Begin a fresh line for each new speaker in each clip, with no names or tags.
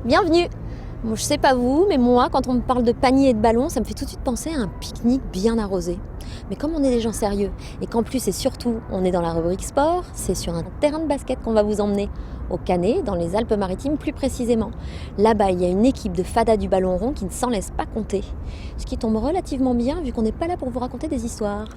Bienvenue. Bon, je sais pas vous, mais moi, quand on me parle de panier et de ballon, ça me fait tout de suite penser à un pique-nique bien arrosé. Mais comme on est des gens sérieux, et qu'en plus et surtout, on est dans la rubrique sport, c'est sur un terrain de basket qu'on va vous emmener, au Canet, dans les Alpes-Maritimes plus précisément. Là-bas, il y a une équipe de fadas du ballon rond qui ne s'en laisse pas compter. Ce qui tombe relativement bien, vu qu'on n'est pas là pour vous raconter des histoires.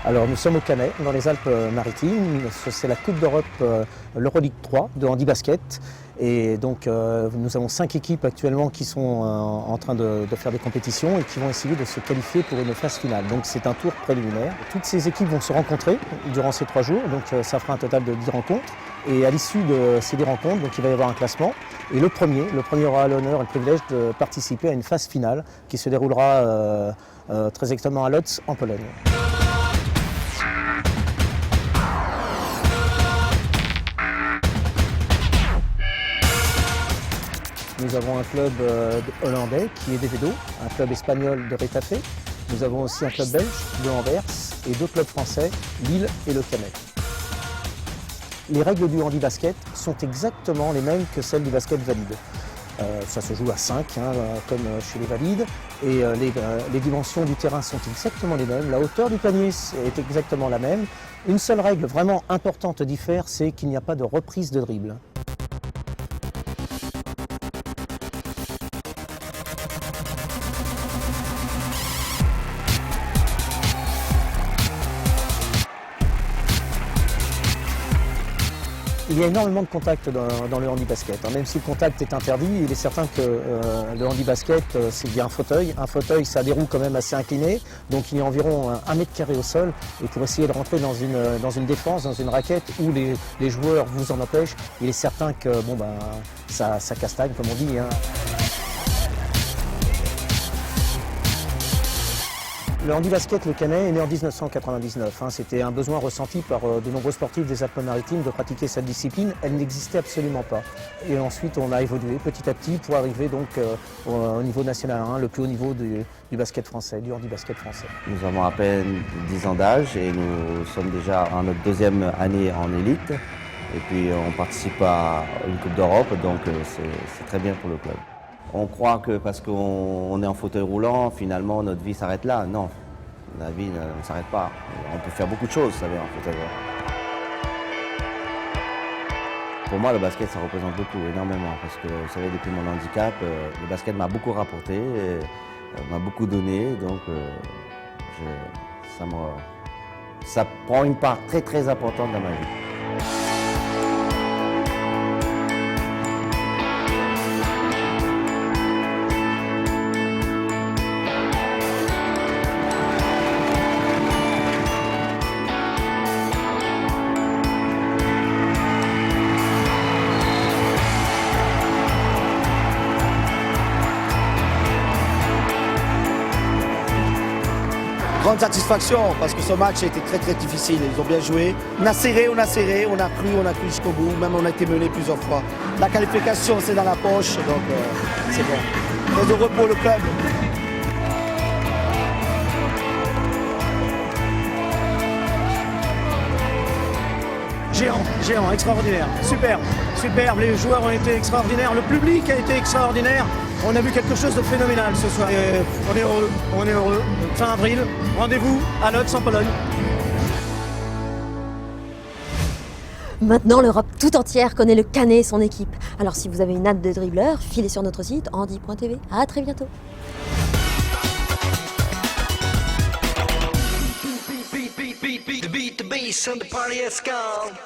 Alors nous sommes au Canet, dans les Alpes-Maritimes. C'est la Coupe d'Europe l'Euroleague 3 de handi-basket. Et donc nous avons 5 équipes actuellement qui sont en train de faire des compétitions et qui vont essayer de se qualifier pour une phase finale. Donc c'est un tour préliminaire. Toutes ces équipes vont se rencontrer durant ces 3 jours, donc ça fera un total de 10 rencontres. Et à l'issue de ces 10 rencontres, donc il va y avoir un classement. Et le premier aura l'honneur et le privilège de participer à une phase finale qui se déroulera très exactement à Łódź en Pologne. Nous avons un club hollandais qui est DVDO, un club espagnol de Retafe. Nous avons aussi un club belge de Anvers et 2 clubs français, Lille et le Canet. Les règles du handi-basket sont exactement les mêmes que celles du basket valide. Ça se joue à 5, comme chez les valides, et les dimensions du terrain sont exactement les mêmes. La hauteur du panier est exactement la même. Une seule règle vraiment importante diffère, c'est qu'il n'y a pas de reprise de dribble. Il y a énormément de contacts dans le handi-basket. Même si le contact est interdit, il est certain que le handi-basket, c'est bien un fauteuil. Un fauteuil, ça a des roues quand même assez inclinées, donc il y a environ 1 mètre carré au sol. Et pour essayer de rentrer dans une défense, dans une raquette où les joueurs vous en empêchent, il est certain que ça castagne, comme on dit. Le handi-basket, le Canet, est né en 1999. C'était un besoin ressenti par de nombreux sportifs des Alpes-Maritimes de pratiquer cette discipline. Elle n'existait absolument pas. Et ensuite, on a évolué petit à petit pour arriver donc au niveau national 1, le plus haut niveau du basket français, du handi-basket français.
Nous avons à peine 10 ans d'âge et nous sommes déjà en notre 2e année en élite. Et puis on participe à une Coupe d'Europe, donc c'est très bien pour le club. On croit que parce qu'on est en fauteuil roulant, finalement notre vie s'arrête là. Non, la vie ne s'arrête pas. On peut faire beaucoup de choses, vous savez, en fauteuil roulant. Pour moi, le basket, ça représente beaucoup, énormément. Parce que, vous savez, depuis mon handicap, le basket m'a beaucoup rapporté, m'a beaucoup donné. Donc, ça prend une part très, très importante dans ma vie.
Grande satisfaction parce que ce match a été très très difficile, ils ont bien joué. On a serré, on a cru jusqu'au bout, même on a été mené plusieurs fois. La qualification c'est dans la poche, donc c'est bon. Très heureux pour le club. Géant, extraordinaire, superbe, les joueurs ont été extraordinaires, le public a été extraordinaire. On a vu quelque chose de phénoménal ce soir. On est heureux. Fin avril, rendez-vous à Łódź en Pologne.
Maintenant, l'Europe tout entière connaît le Canet et son équipe. Alors si vous avez une hâte de dribbleur, filez sur notre site handi.tv. À très bientôt.
The beat, the bass, and the party has gone.